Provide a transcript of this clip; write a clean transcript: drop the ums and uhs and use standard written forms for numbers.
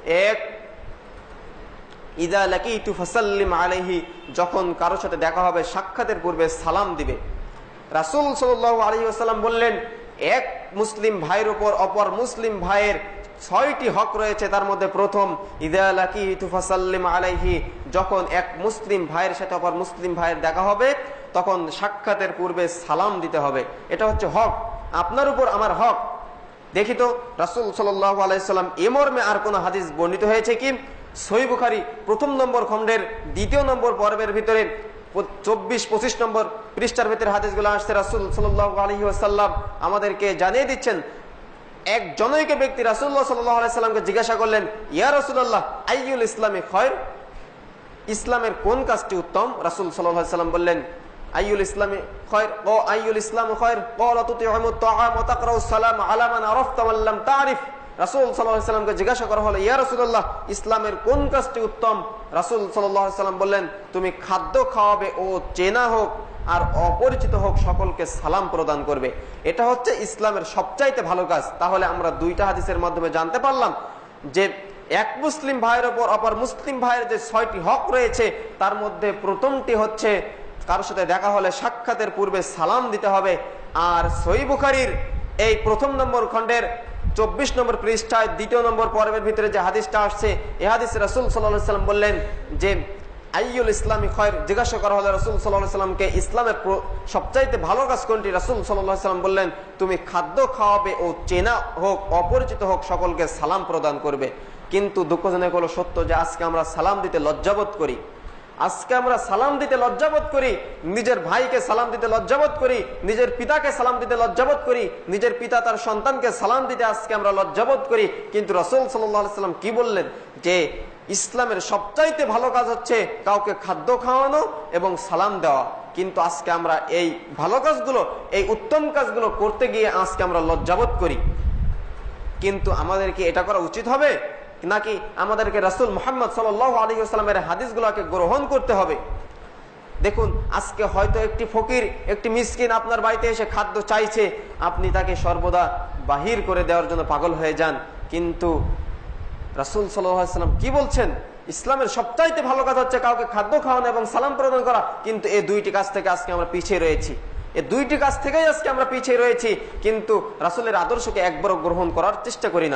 এক, ইদা লাকিতু ফাসাল্লিম আলাইহি, যখন কারোর সাথে দেখা হবে সাক্ষাতের পূর্বে সালাম দিবে। রাসূল সাল্লাল্লাহু আলাইহি ওয়াসাল্লাম বললেন, এক মুসলিম ভাইয়ের উপর অপর মুসলিম ভাইয়ের 6টি হক রয়েছে। তার মধ্যে প্রথম, ইদা লাকিতু ফাসাল্লিম আলাইহি, যখন এক মুসলিম ভাইয়ের সাথে অপর মুসলিম ভাইয়ের দেখা হবে তখন সাক্ষাতের পূর্বে সালাম দিতে হবে। এটা হচ্ছে হক, আপনার উপর আমার হক। দেখি তো রাসূল সাল্লাল্লাহু আলাইহি সাল্লাম এ মর্মে আর কোন হাদিস বর্ণিত হয়েছে কি? সহিহ বুখারী 1ম নম্বর খণ্ডের 2 নম্বর পর্বের ভিতরে 24-25 নম্বর পৃষ্ঠার ভিতরে হাদিসগুলো আসছে। রাসূল সাল্লাল্লাহু আলাইহি ওয়াসাল্লাম আমাদেরকে জানিয়ে দিচ্ছেন, এক জনৈক ব্যক্তি রাসূলুল্লাহ সাল্লাল্লাহু আলাইহি সাল্লামকে জিজ্ঞাসা করলেন, ইয়া রাসূলুল্লাহ, আইয়ুল ইসলামি খায়র, ইসলামের কোন কাজটি উত্তম? রাসূল সাল্লাল্লাহু আলাইহি সাল্লাম বললেন, আইয়ুল ইসলামি খায়র ও আইয়ুল ইসলামু খায়র ক্বালা তুতিউমুত তাআম ওয়া তাকরাউস সালাম আলা মান আরাফতা ওয়া লাম তা'রিফ। রাসূল সাল্লাল্লাহু আলাইহি সাল্লামকে জিজ্ঞাসা করা হলো, ইয়া রাসূলুল্লাহ, ইসলামের কোন কাজটি উত্তম? রাসূল সাল্লাল্লাহু আলাইহি সাল্লাম বললেন, তুমি খাদ্য খাওয়াবে ও চেনা হোক আর অপরিচিত হোক সকলকে সালাম প্রদান করবে। এটা হচ্ছে ইসলামের সবচাইতে ভালো কাজ। তাহলে আমরা 2টা হাদিসের মাধ্যমে জানতে পারলাম যে এক মুসলিম ভাইয়ের উপর অপর মুসলিম ভাইয়ের যে 6টি হক রয়েছে তার মধ্যে প্রথমটি হচ্ছে কারোর সাথে দেখা হলে সাক্ষাতের পূর্বে সালাম দিতে হবে। আর সহিহ বুখারীর এই 1ম নম্বর খণ্ডের 24 নম্বর পৃষ্ঠায় 2 নম্বর পর্বের ভিতরে যে হাদিসটা আসছে, এই হাদিসে রাসূল সাল্লাল্লাহু আলাইহি সাল্লাম বললেন যে আইয়ুল ইসলামি খায়র, জিজ্ঞাসা করা হলো রাসূল সাল্লাল্লাহু আলাইহি সাল্লামকে ইসলামের সবচাইতে ভালো কাজ কোনটি? রাসূল সাল্লাল্লাহু আলাইহি সাল্লাম বললেন, তুমি খাদ্য খাওয়াবে ও চেনা হোক অপরিচিত হোক সকলকে সালাম প্রদান করবে। কিন্তু দুঃখজনক হলো সত্য যে আজকে আমরা সালাম দিতে লজ্জাবোধ করি। আজকে আমরা সালাম দিতে লজ্জাবোধ করি, নিজের ভাইকে সালাম দিতে লজ্জাবোধ করি, নিজের পিতাকে সালাম দিতে লজ্জাবোধ করি, নিজের পিতা তার সন্তানকে সালাম দিতে আজকে আমরা লজ্জাবোধ করি। কিন্তু রাসূল সাল্লাল্লাহু আলাইহি সাল্লাম কি বললেন? যে ইসলামের সবচাইতে ভালো কাজ হচ্ছে কাউকে খাদ্য খাওয়ানো এবং সালাম দেওয়া। কিন্তু আজকে আমরা এই ভালো কাজগুলো, এই উত্তম কাজগুলো করতে গিয়ে আজকে আমরা লজ্জাবোধ করি। কিন্তু আমাদেরকে এটা করা উচিত হবে নাকি আমাদেরকে রাসূল মুহাম্মদ সাল্লাল্লাহু আলাইহি ওয়াসাল্লামের হাদিসগুলোকে গ্রহণ করতে হবে? দেখুন, আজকে হয়তো একটি ফকির, একটি মিসকিন আপনার বাড়িতে এসে খাদ্য চাইছে, আপনি তাকে সর্বদা বাহির করে দেওয়ার জন্য পাগল হয়ে যান। কিন্তু রাসূল সাল্লাল্লাহু আলাইহি ওয়াসাল্লাম কি বলছেন? ইসলামের সবচাইতে ভালো কাজ হচ্ছে কাউকে খাদ্য খাওয়ানো এবং সালাম প্রদান করা। কিন্তু এই 2টি কাজ থেকে আজকে আমরা পিছিয়ে রয়েছি। এই 2টি কাজ থেকেই আজকে আমরা পিছিয়ে রয়েছি। কিন্তু রাসূলের আদর্শকে একবারও গ্রহণ করার চেষ্টা করি না।